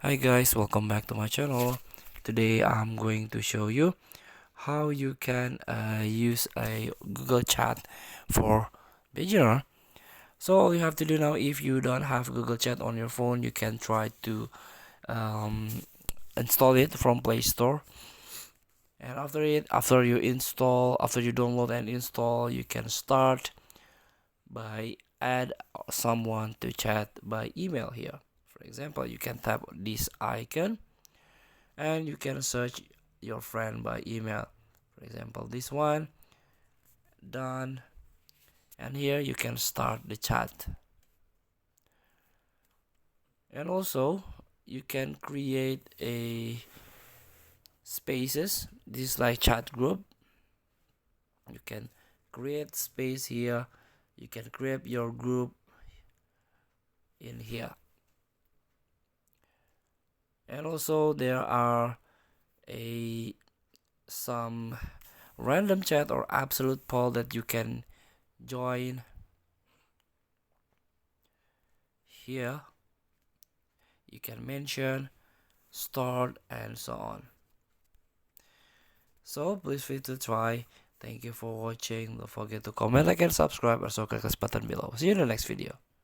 Hi guys, welcome back to my channel. Today I'm going to show you how you can use a Google Chat for beginner. So all you have to do now, if you don't have Google Chat on your phone, you can try to um, install it from Play Store. And after you download and install, you can start by add someone to chat by email here. For example, you can tap this icon and you can search your friend by email. For example, this one, done, and here you can start the chat. And also you can create a spaces. This is like chat group. You can create space here. You can create your group in here. And also there are a some random chat or absolute poll that you can join here. You can mention, start, and so on. So please feel to try. Thank you for watching. Don't forget to comment, like, and subscribe. Also click this button below. See you in the next video.